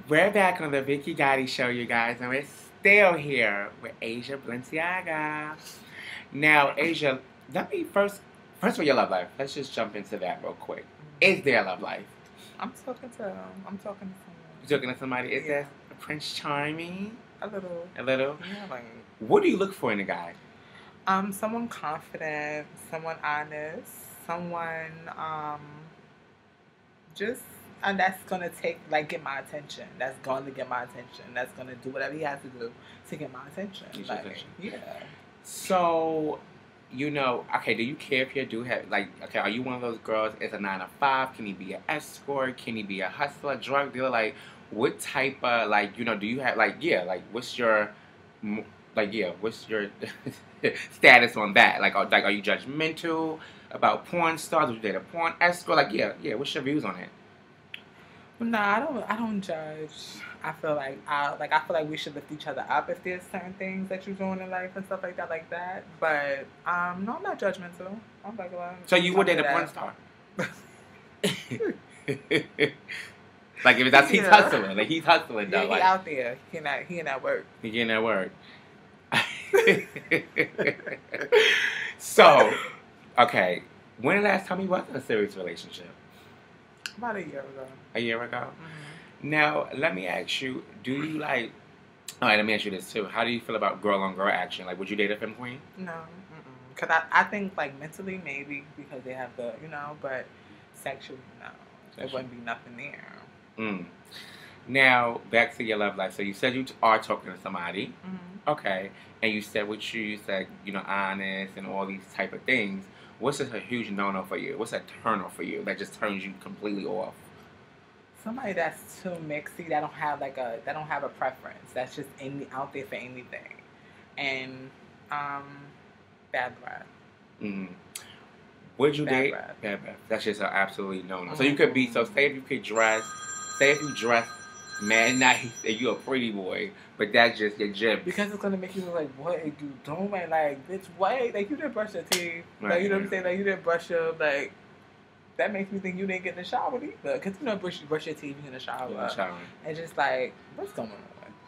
We're back on the Vicky Gotti show, you guys, and we're still here with Asia Balenciaga. Now, Asia, let me first of all, your love life. Let's just jump into that real quick. Is there a love life? I'm talking to someone. You talking to somebody? Is that a Prince Charming? A little. A little? Yeah, like. What do you look for in a guy? Someone confident, someone honest, someone just and that's gonna get my attention. That's gonna get my attention. That's gonna do whatever he has to do to get my attention. Yeah. So, okay, do you care if your dude have okay, are you one of those girls? It's a 9 to 5. Can he be an escort? Can he be a hustler, drug dealer? Like, what type of do you have what's your what's your status on that? Are you judgmental about porn stars? Would you date a porn escort? What's your views on it? No, I don't judge. I feel like we should lift each other up if there's certain things that you're doing in life and stuff like that. But no, I'm not judgmental. I'm like, well, so you would date a porn star? Like if that's he's hustling, he's hustling though. Yeah, he out there. He in that work. He getting that work. So, okay, when the last time you was in a serious relationship? About a year ago. A year ago? Mm-hmm. Now, let me ask you, do you alright, let me ask you this too. How do you feel about girl-on-girl action? Would you date a femme queen? No. Because I think, mentally, maybe, because they have the, but sexually, no. There wouldn't be nothing there. Now, back to your love life. So you said you are talking to somebody. Mm-hmm. Okay. And you said you said, honest and all these type of things. What's a huge no-no for you? What's a turn-off for you that just turns you completely off? Somebody that's too mixy, that don't have a preference. That's just out there for anything. And bad breath. Would you date bad breath? That's just an absolutely no-no. So you could be say if you dress mad nice and you a pretty boy, but that's just your jib. Because it's gonna make you look like, what are you doing? Like, bitch, what? Like, you didn't brush your teeth. Right. You know what I'm saying? Like, you didn't brush your, that makes me think you didn't get in the shower either. Because brush your teeth in the shower. And just what's going on?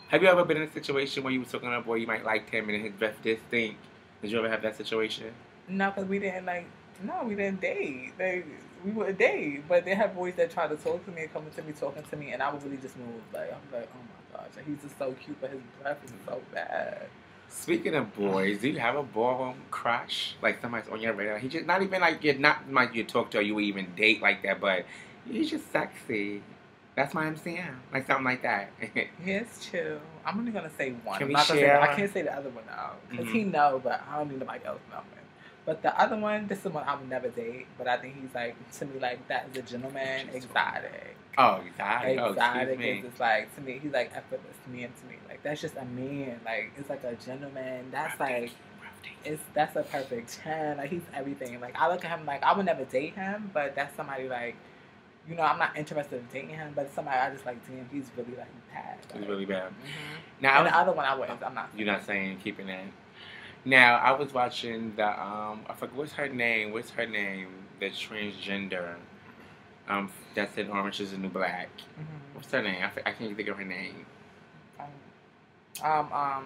Have you ever been in a situation where you were talking to a boy you might like him and his breath did stink? Did you ever have that situation? No, because we didn't we didn't date. We wouldn't date, but they have boys that try to talk to me and come to me talking to me, and I would really just move. I'm like, oh my gosh, he's just so cute, but his breath is so bad. Speaking of boys, do you have a ballroom crush? Like somebody's on your radar? He just not even you're not you talk to or you even date like that, but he's just sexy. That's my MCM, something like that. Yes, chill. I'm only gonna say one. Can we share? I can't say the other one out because he know, but I don't need nobody else knowing. But the other one, this is one I would never date. But I think he's to me that is a gentleman, exotic. Oh, exotic. Exotic is just to me, he's effortless to me and to me. That's just a man. It's a gentleman. That's that's a perfect 10. He's everything. I look at him I would never date him, but that's somebody I'm not interested in dating him, but somebody I just damn, he's really bad. He's really bad. Mm-hmm. Now the other one I wouldn't. I'm not. You're not saying keeping that. Now, I was watching the, I forget, what's her name? The transgender, that's in Orange is the New Black. Mm-hmm. What's her name? I can't think of her name. Are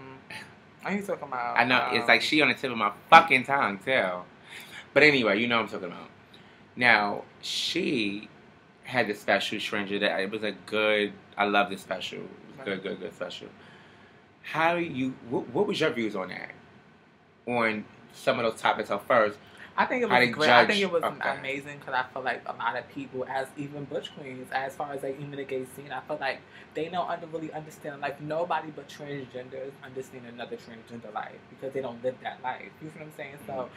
you talking about? I know, it's she on the tip of my fucking tongue, too. But anyway, you know what I'm talking about. Now, she had this special stranger that, it was I love this special. It was good special. What was your views on that? On some of those topics first. I think it was great. I think it was amazing because I feel a lot of people, as even butch queens, as far as even the gay scene, I feel they don't really understand. Nobody but transgenders understand another transgender life because they don't live that life. You know what I'm saying? So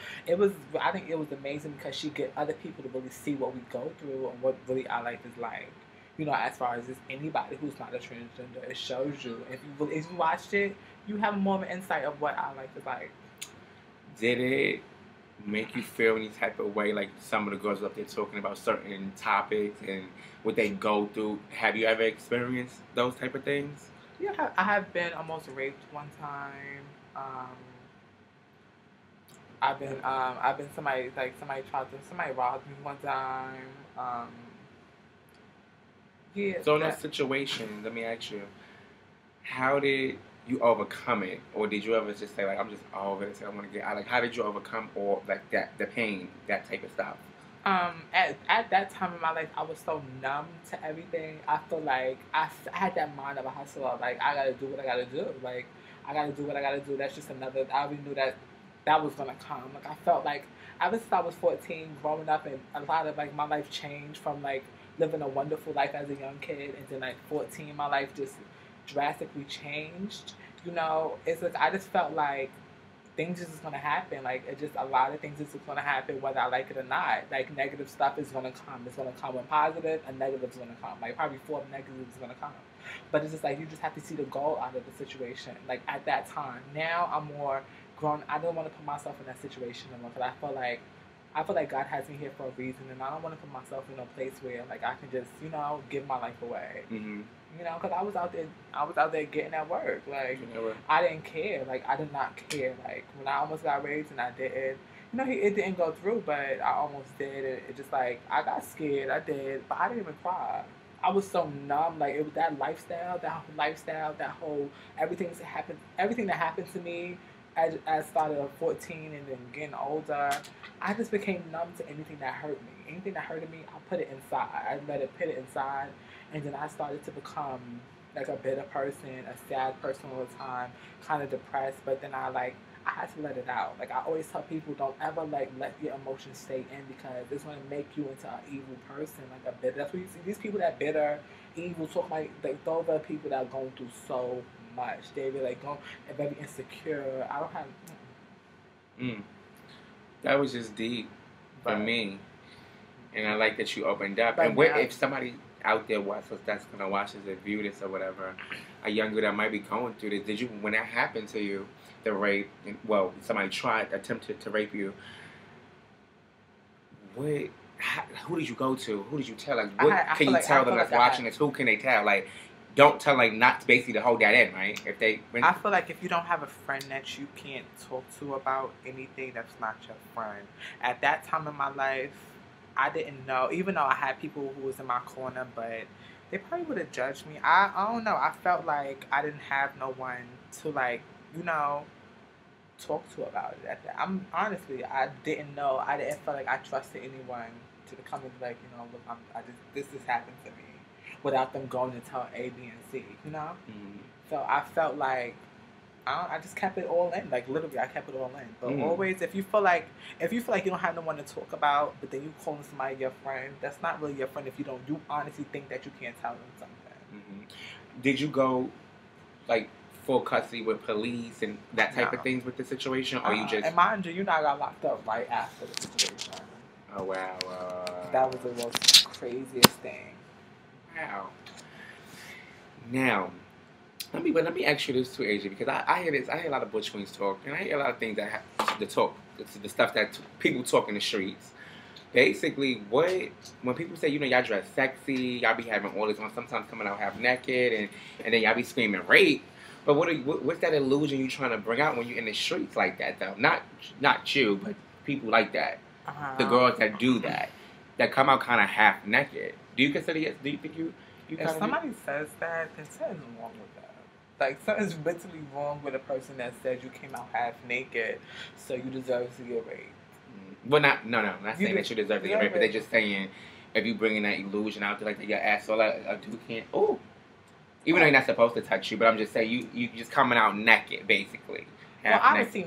I think it was amazing because she get other people to really see what we go through and what really our life is like. As far as just anybody who's not a transgender, it shows you. If you watched it, you have more of an insight of what our life is like. Did it make you feel any type of way? Some of the girls up there talking about certain topics and what they go through. Have you ever experienced those type of things? Yeah, I have been almost raped one time. I've been somebody robbed me one time. Yeah. So in those situations, let me ask you, how did you overcome it, or did you ever just say like, I'm just over this, I want to get out? Like, how did you overcome all like that, the pain, that type of stuff? At that time in my life, I was so numb to everything. I feel like I had that mind of a hustler. Like, I gotta do what I gotta do. Like, I gotta do what I gotta do. That's just another. I already knew that was gonna come. Like, I felt like ever since I was 14, growing up, and a lot of like my life changed from like living a wonderful life as a young kid, and then like 14, my life just drastically changed. You know, it's like I just felt like things is just gonna happen. Like, it just, a lot of things is just gonna happen whether I like it or not. Like, negative stuff is gonna come. It's gonna come when positive, and negative is gonna come. Like, probably 4 negatives is gonna come. But it's just like you just have to see the goal out of the situation. Like, at that time. Now I'm more grown. I don't want to put myself in that situation anymore, because I feel like God has me here for a reason, and I don't want to put myself in a place where like I can just, you know, give my life away. Mm-hmm. You know, because I was out there getting that work. Like, I didn't care. Like, I did not care. Like, when I almost got raped and I didn't, you know, it didn't go through, but I almost did. It just like, I got scared. I did, but I didn't even cry. I was so numb. Like, it was that lifestyle, that whole everything that happened to me. I started at 14 and then getting older, I just became numb to anything that hurt me. Anything that hurted me, I put it inside. I let it put it inside, and then I started to become like a bitter person, a sad person all the time, kind of depressed. But then I had to let it out. Like, I always tell people, don't ever like let your emotions stay in, because it's gonna make you into an evil person, like a bitter. That's what you see. These people that bitter, evil, talk like those are people that are going through so much. They be like going and very insecure. I don't have. That was just deep for me, and I like that you opened up. But and what if somebody out there that's gonna watch this or view this or whatever, a young girl that might be going through this? Did you, when that happened to you, the rape? Well, somebody attempted to rape you. Who did you go to? Who did you tell? Like, what can you tell them that's watching this? Who can they tell? Like, don't tell, like, not basically to hold that in, right? I feel like if you don't have a friend that you can't talk to about anything, that's not your friend. At that time in my life, I didn't know, even though I had people who was in my corner, but they probably would have judged me. I don't know. I felt like I didn't have no one to, like, you know, talk to about it. Honestly, I didn't know. I didn't feel like I trusted anyone to come and be like, you know, look, this has happened to me, without them going to tell A, B, and C, you know? Mm-hmm. So I felt like I just kept it all in. Like, literally, I kept it all in. But always, if you feel like you don't have no one to talk about, but then you calling somebody your friend, that's not really your friend if you honestly think that you can't tell them something. Mm-hmm. Did you go, like, full custody with police and that type of things with the situation, or you just... And mind you, I got locked up right after the situation. Oh, wow. That was the most craziest thing. Wow. Now, let me ask you this too, Asia, because I hear this. I hear a lot of butch queens talk, and I hear a lot of things that the talk, the stuff that people talk in the streets. Basically, when people say, you know, y'all dress sexy, y'all be having all this on, sometimes coming out half naked, and then y'all be screaming rape. But what's that illusion you trying to bring out when you're in the streets like that, though? Not you, but people like that. The girls that do that come out kind of half naked. Do you consider it? Do you think you if somebody says that, then something's wrong with that. Like, something's mentally wrong with a person that says you came out half naked, so you deserve to get raped. Well, not saying that you deserve to get raped, but they're just saying if you bringing that illusion out there, like your ass all a dude can't. Oh, even though you're not supposed to touch you, but I'm just saying you just coming out naked, basically. Well, obviously,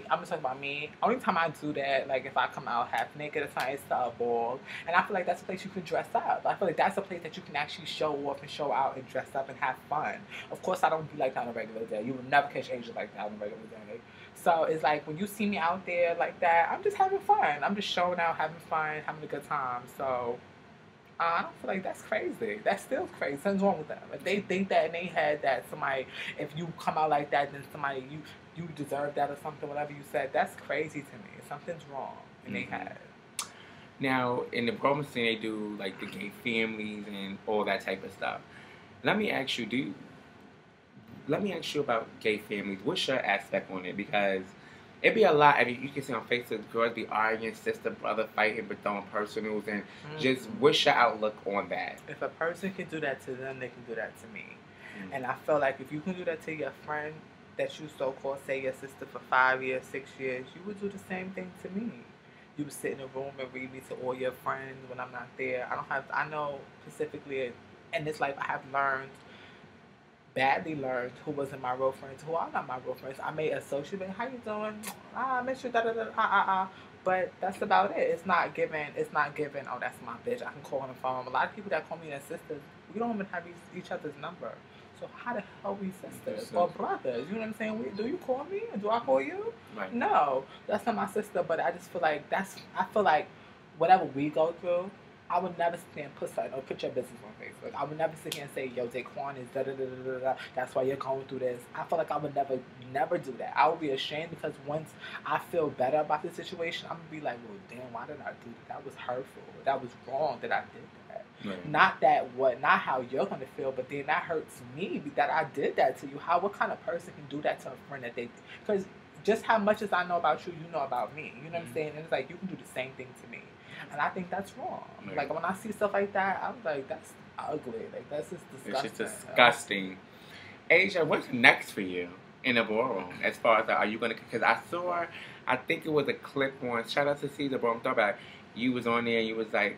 I'm just talking about me. Only time I do that, like, if I come out half naked or something, it's to a ball. And I feel like that's a place you can dress up. I feel like that's a place that you can actually show off and show out and dress up and have fun. Of course, I don't be like that on a regular day. You would never catch Asia like that on a regular day. So it's like, when you see me out there like that, I'm just having fun. I'm just showing out, having fun, having a good time. So I don't feel like that's crazy. That's still crazy. Something's wrong with them. If they think that in their head that somebody, if you come out like that, then somebody, you deserve that or something, whatever you said, that's crazy to me. Something's wrong in their head. Now, in the promo scene, they do, like, the gay families and all that type of stuff. Let me ask you about gay families. What's your aspect on it? Because It'd be a lot. I mean, you can see on Facebook, girls be arguing, sister, brother fighting, but throwing personals, and just what's your outlook on that? If a person can do that to them, they can do that to me. And I feel like if you can do that to your friend that you so-called say your sister for 5 years, 6 years, you would do the same thing to me. You would sit in a room and read me to all your friends when I'm not there. I know specifically in this life I have badly learned who wasn't my real friends, who are not my real friends. I may associate, how you doing? I miss you, But that's about it. It's not given, oh, that's my bitch, I can call on the phone. A lot of people that call me their sisters, we don't even have each other's number. So how the hell we sisters or brothers? You know what I'm saying? Do you call me? Do I call you? Right. No, that's not my sister. But I just feel like I feel like whatever we go through, I would never sit there and put your business on Facebook. I would never sit here and say, yo, Daquan is da-da-da-da-da-da. That's why you're going through this. I feel like I would never do that. I would be ashamed because once I feel better about the situation, I'm going to be like, well, damn, why did I do that? That was hurtful. That was wrong that I did that. Right. Not how you're going to feel, but then that hurts me that I did that to you. What kind of person can do that to a friend that because just how much as I know about you, you know about me. You know what I'm saying? And it's like, you can do the same thing to me. And I think that's wrong. Right. Like, when I see stuff like that, I'm like, that's ugly. Like, that's just disgusting. It's just disgusting. Asia, what's next for you in the ballroom? As far as, are you going to, because I think it was a clip on, shout out to Caesar, bro, I'm talking about, you was on there and you was like,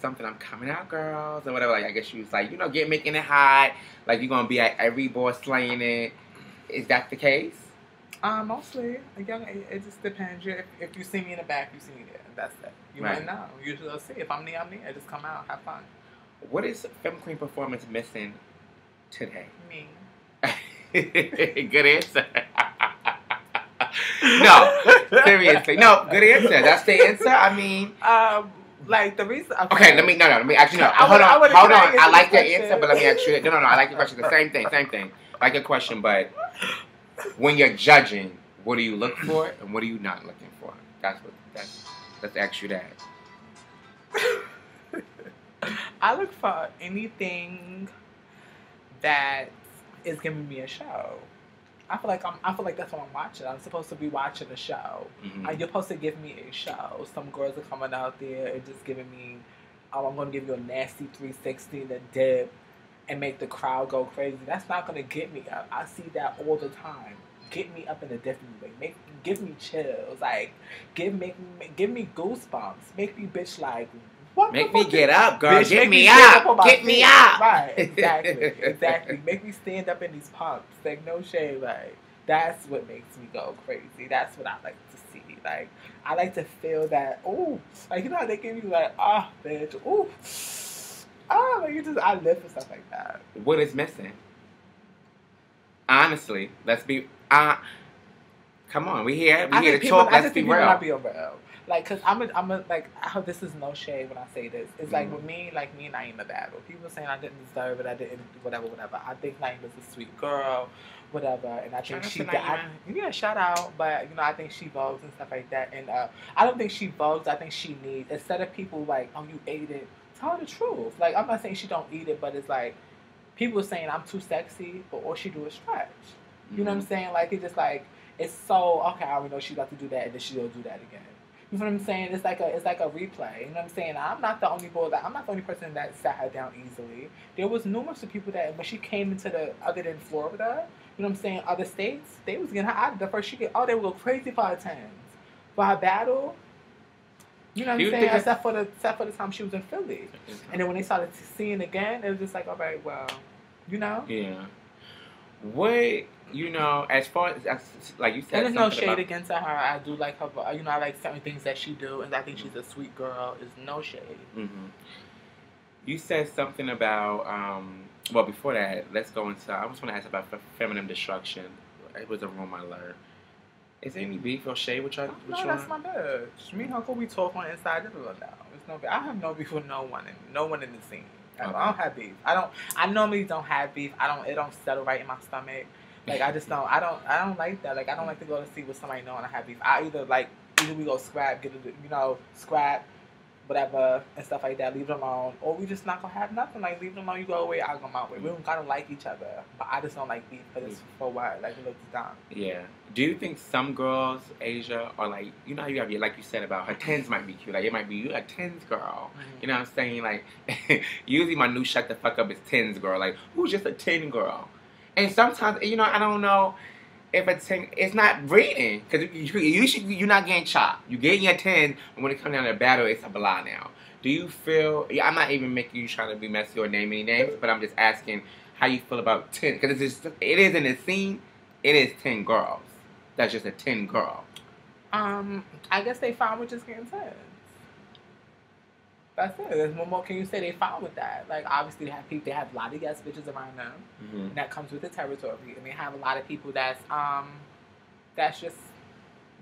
something, I'm coming out, girls, or whatever. Like, I guess you was like, making it hot. Like, you're going to be at every boy slaying it. Is that the case? Mostly. Again, it just depends. If you see me in the back, you see me there. That's it. You might know. You just see. If I'm near, I'm near. Just come out, have fun. What is Femme Queen Performance missing today? Me. Good answer. No, seriously. No, good answer. That's the answer. I mean, like the reason. Okay, let me ask you. Hold on. I like your answer, but let me ask you. No. I like your question. The same thing. I like your question, but when you're judging, what do you look for and what are you not looking for? Let's ask you that. I look for anything that is giving me a show. I feel like that's what I'm watching. I'm supposed to be watching a show. Mm-hmm. You're supposed to give me a show. Some girls are coming out there and just giving me, I'm going to give you a nasty 360 and a dip and make the crowd go crazy. That's not going to get me up. I see that all the time. Get me up in a different way. Give me chills. Like, give me goosebumps. Make me bitch like, what? Make me get up, girl. Bitch, get me up. Get me up. Right, exactly. Make me stand up in these pumps. Like, no shade. Like, that's what makes me go crazy. That's what I like to see. Like, I like to feel that, ooh. Like, you know how they give you like, bitch, ooh. Like, I live for stuff like that. What is missing? Honestly, let's be, come on, we here to talk, let's be real. I be real. Like, cause I'm like, this is no shade when I say this. It's like with me, like me and Naima battle. People saying I didn't deserve it, I didn't, whatever. I think Naima's a sweet girl, whatever. And I think shout out. But I think she vogues and stuff like that. And I don't think she vogues. I think she needs, instead of people like, oh, you ate it, tell her the truth. Like, I'm not saying she don't eat it, but it's like people are saying I'm too sexy, but all she do is stretch. You know what I'm saying? Like, it's just like, it's so, okay, I already know she's about to do that, and then she'll do that again. You know what I'm saying? It's like a replay. You know what I'm saying? I'm not the only person that sat her down easily. There was numerous of people that when she came into other than Florida, you know what I'm saying, other states, they was getting her out of the first they would go crazy for her tens. For her battle, you know what I'm saying? Except for the time she was in Philly. And then when they started seeing again, it was just like, all right, well, Yeah. What, as far as, like you said, and there's no shade against her. I do like her, I like certain things that she do, and I think she's a sweet girl. There's no shade. Mm-hmm. You said something about, well, before that, let's go into, I just want to ask about feminine destruction. It was a rumor I learned. Is there any beef or shade with y'all? No, that's my bitch. Me and her, we talk on inside the room now. It's no beef. I have no beef with no one in the scene. Okay. I don't have beef. I normally don't have beef. it don't settle right in my stomach. Like, I just don't, I don't like that. Like, I don't like to go to see what somebody know and I have beef. Either we go scrap, whatever and stuff like that. Leave it alone, or we just not gonna have nothing. Like leave it alone. You go away, I go my way. We don't gotta like each other, but I just don't like beef because it's for what? Like it looks dumb. Yeah. Do you think some girls, Asia, are like, you know how you have your, like you said about her tens might be cute. Like it might be you a tens girl. Mm-hmm. You know what I'm saying? Like usually my new shut the fuck up is tens girl. Like who's just a 10 girl? And sometimes, you know, I don't know if a 10, it's not breeding. Because you're not getting chopped. You're getting your 10, and when it comes down to battle, it's a blah now. Do you feel, I'm not even making you trying to be messy or name any names, but I'm just asking how you feel about 10. Because it is in the scene, it is 10 girls. That's just a 10 girl. I guess they fine with just getting 10. That's it. There's one more. Can you say they fine with that? Like obviously they have people. They have a lot of yes bitches around them, and that comes with the territory. And they have a lot of people that's just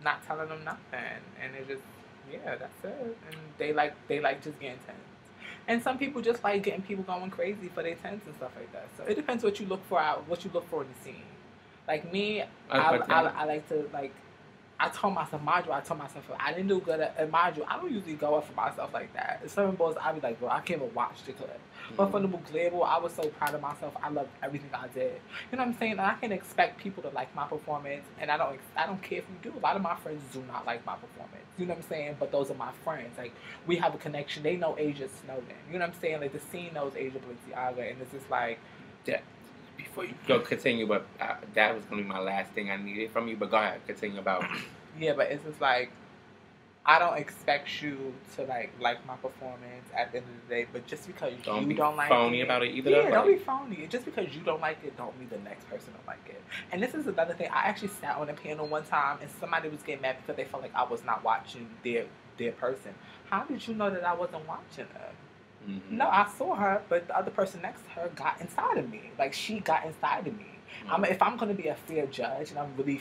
not telling them nothing, and they're just that's it. And they like just getting tens. And some people just like getting people going crazy for their tens and stuff like that. So it depends what you look for in the scene. Like me, I like to like. I told myself, I didn't do good at mind you, I don't usually go up for myself like that. At certain balls, I be like, bro, I can't even watch the clip. But for the Glable, I was so proud of myself. I loved everything I did. You know what I'm saying? And I can expect people to like my performance, and I don't care if you do. A lot of my friends do not like my performance. You know what I'm saying? But those are my friends. Like we have a connection. They know Asia Snowden. You know what I'm saying? Like the scene knows Asia Balenciaga, and it's just like, yeah. Before you go continue, but that was going to be my last thing I needed from you, but go ahead, continue about. Yeah, but it's just like, I don't expect you to like my performance at the end of the day, but just because you don't like it. Don't be phony about it either. Yeah, don't be phony. Just because you don't like it, don't mean the next person don't like it. And this is another thing. I actually sat on a panel one time, and somebody was getting mad because they felt like I was not watching their person. How did you know that I wasn't watching them? Mm-hmm. No, I saw her, but the other person next to her got inside of me. Like, she got inside of me. Mm-hmm. If I'm going to be a fair judge, and I'm really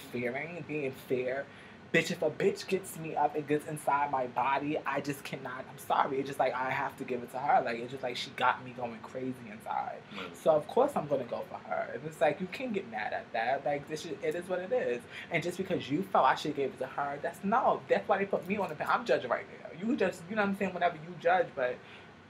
being fair, bitch, if a bitch gets me up and gets inside my body, I just cannot, I'm sorry. It's just like, I have to give it to her. Like, it's just like, she got me going crazy inside. Mm-hmm. So, of course, I'm going to go for her. And it's like, you can't get mad at that. Like, it is what it is. And just because you felt I should give it to her, that's why they put me on the panel. I'm judging right now. You just, you know what I'm saying, whenever you judge, but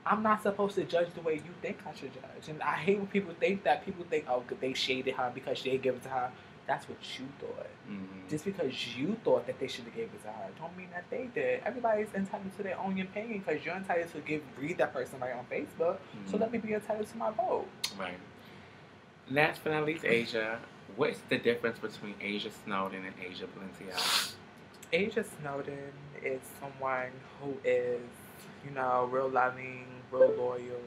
I'm not supposed to judge the way you think I should judge. And I hate when people think that. People think, oh, they shaded her because they gave it to her. That's what you thought. Mm-hmm. Just because you thought that they should have gave it to her, don't mean that they did. Everybody's entitled to their own opinion because you're entitled to read that person right on Facebook. Mm-hmm. So let me be entitled to my vote. Right. Last but not least, Asia, what's the difference between Asia Snowden and Asia Balenciaga? Asia Snowden is someone who is, you know, real loving, real loyal,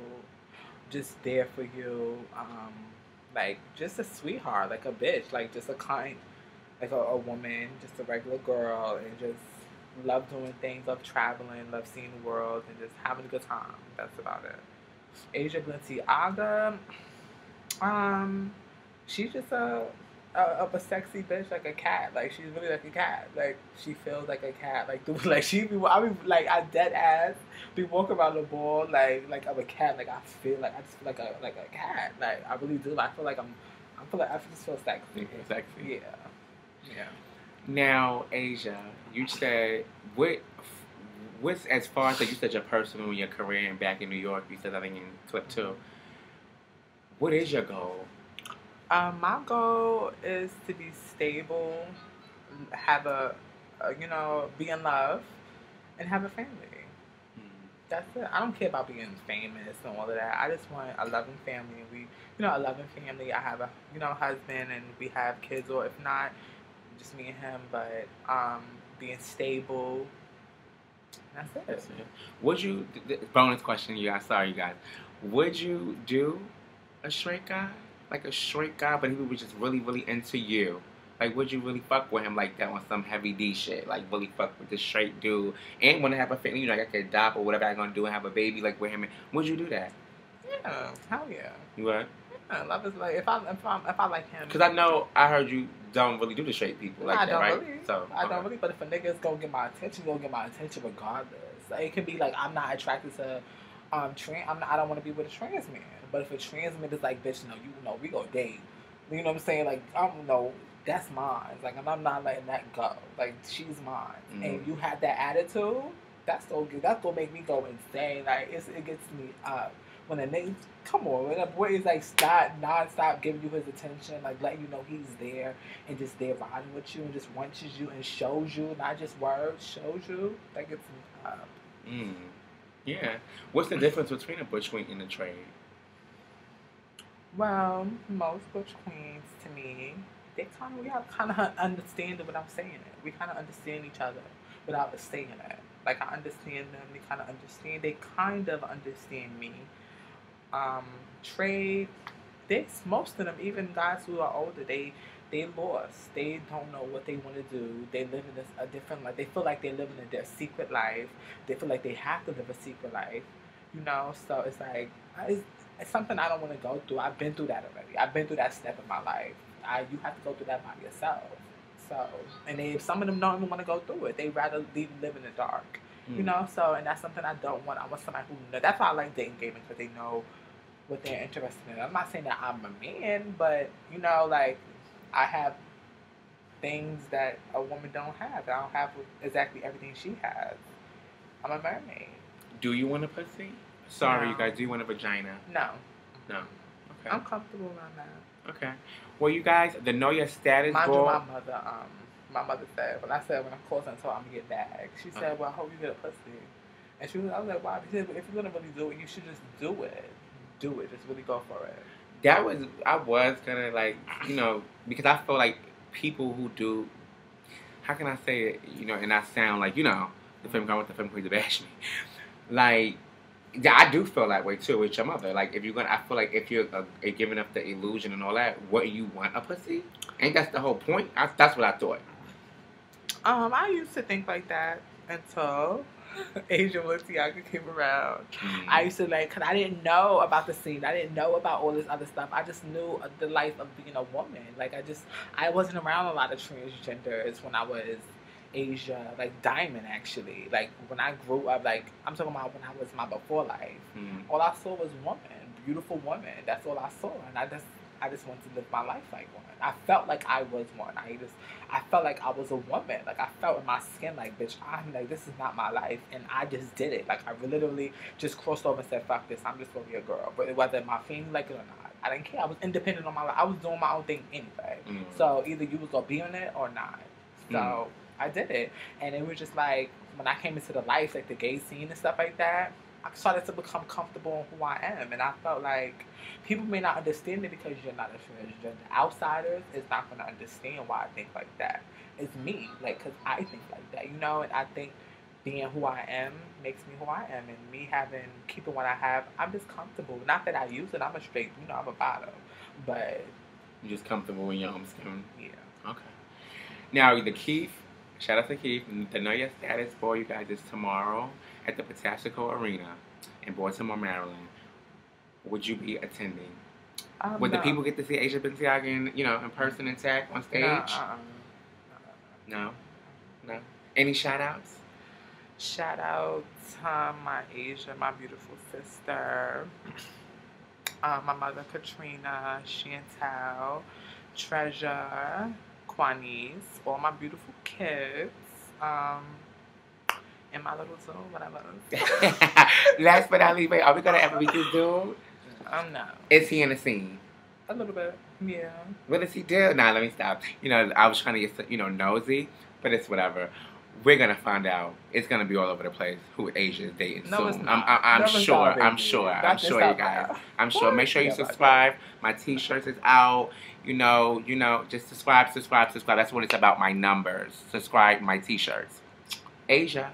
just there for you, like, just a sweetheart, like a bitch, like, just a kind, like a woman, just a regular girl, and just love doing things, love traveling, love seeing the world, and just having a good time. That's about it. Asia Balenciaga, she's just a sexy bitch, like a cat. Like, she's really like a cat. Like, she feels like a cat. Like, I dead ass be walking around the ball like I'm a cat. Like, I just feel like a cat. Like, I really do. Like, I just feel sexy. Sexy. Yeah. Now, Asia, you said what's as far as like you said your personal and your career and back in New York. You said I think in clip 2. What is your goal? My goal is to be stable, have be in love, and have a family. That's it. I don't care about being famous and all of that. I just want a loving family. A loving family. I have a, husband, and we have kids, or if not, just me and him. But being stable. That's it. That's it. Would you? Bonus question, you guys. Sorry, you guys. Would you do a straight guy? Like a straight guy, but he was just really, really into you. Like, would you really fuck with him like that on some heavy D shit? Like, really fuck with this straight dude and want to have a family, like I could adopt or whatever I'm gonna do and have a baby like with him? Would you do that? Yeah, hell yeah. You would? Yeah, love is like if I like him. Because I heard you don't really do the straight people like that, right? Really. So I don't really. But if a nigga is gonna get my attention, he's gonna get my attention regardless. Like, it can be like I'm not attracted to I don't want to be with a trans man. But if a trans man is like, bitch, no, we go date. You know what I'm saying? Like, I don't know, that's mine. Like, I'm not letting that go. Like, she's mine. Mm-hmm. And you have that attitude, That's so good. That's what make me go insane. Like it gets me up when a nigga, come on, when a boy is like non-stop giving you his attention, like letting you know he's there and just there riding with you and just wants you and shows you, not just words, shows you. That gets me up. Yeah. What's the difference between a butch queen and a trade? Well, most butch queens, to me, we have kind of understand it without saying it. We kind of understand each other without saying it. Like, I understand them. They kind of understand me. Trade, most of them, even guys who are older, they lost. They don't know what they want to do. They live in a different life. They feel like they're living in their secret life. They feel like they have to live a secret life. You know, so it's like, it's something I don't want to go through. I've been through that already. I've been through that step in my life. You have to go through that by yourself. So, and some of them don't even want to go through it. They rather live in the dark. You know, so, and that's something I don't want. I want somebody who knows. That's why I like dating gaming, because they know what they're interested in. I'm not saying that I'm a man, but, you know, like, I have things that a woman don't have. I don't have exactly everything she has. I'm a mermaid. Do you want a pussy? Sorry, no. You guys, do you want a vagina? No. No. Okay. I'm comfortable around that. Okay. Well, you guys, the know your status Mind you, my mother said, when I called her and told her I'm going to get back, she said, well, I hope you get a pussy. And I was like, why? She said, if you're going to really do it, you should just do it. Do it. Just really go for it. I was going to, like, you know, because I feel like people who do, how can I say it, you know, and I sound like, you know, the film girl with the film queen to bash me. Like, yeah, I do feel that way too with your mother. Like, I feel like if you're giving up the illusion and all that, what, you want a pussy? Ain't that's the whole point? That's what I thought. I used to think like that until Asia Balenciaga came around. I used to because I didn't know about the scene. I didn't know about all this other stuff. I just knew the life of being a woman. Like, I wasn't around a lot of transgenders when I was Asia, like Diamond, actually. Like, when I grew up, like, I'm talking about when I was my before life. All I saw was woman, beautiful woman. That's all I saw, and I just wanted to live my life like one. I felt like I was one. I felt like I was a woman. Like, I felt in my skin like, bitch, I'm like, this is not my life, and I just did it. Like, I literally just crossed over and said, fuck this, I'm just gonna be a girl. But whether my family like it or not, I didn't care. I was independent on my life. I was doing my own thing anyway. So either you was gonna be on it or not. So I did it, and it was just like, when I came into the life, like the gay scene and stuff like that, I started to become comfortable in who I am, and I felt like people may not understand it because you're not a transgender. Outsiders is not going to understand why I think like that. It's me, like, because I think like that, you know, and I think being who I am makes me who I am, and me keeping what I have, I'm just comfortable. Not that I use it, I'm a straight, you know, I'm a bottom, but you're just comfortable in your own skin. Yeah. Okay. Now, the Keith, shout out to Keith, the Know Your Status for you guys is tomorrow at the Patastico Arena in Baltimore, Maryland. Would you be attending? Would the people get to see Asia Balenciaga in person and tag on stage? No. Any shout outs? Shout out to my Asia, my beautiful sister, my mother Katrina, Chantel, Treasure, Quanice, all my beautiful kids, and my little Zoom, whatever. Last but not least, are we gonna ever meet this dude? No. Is he in the scene? A little bit, yeah. What does he do? Nah, let me stop. You know, I was trying to get, nosy, but it's whatever. We're gonna find out. It's gonna be all over the place who Asia is dating soon. It's not. I'm sure, you guys. I'm sure. Make sure you subscribe. My T-shirts is out. Just subscribe. That's what it's about. My numbers. Subscribe. My T-shirts. Asia.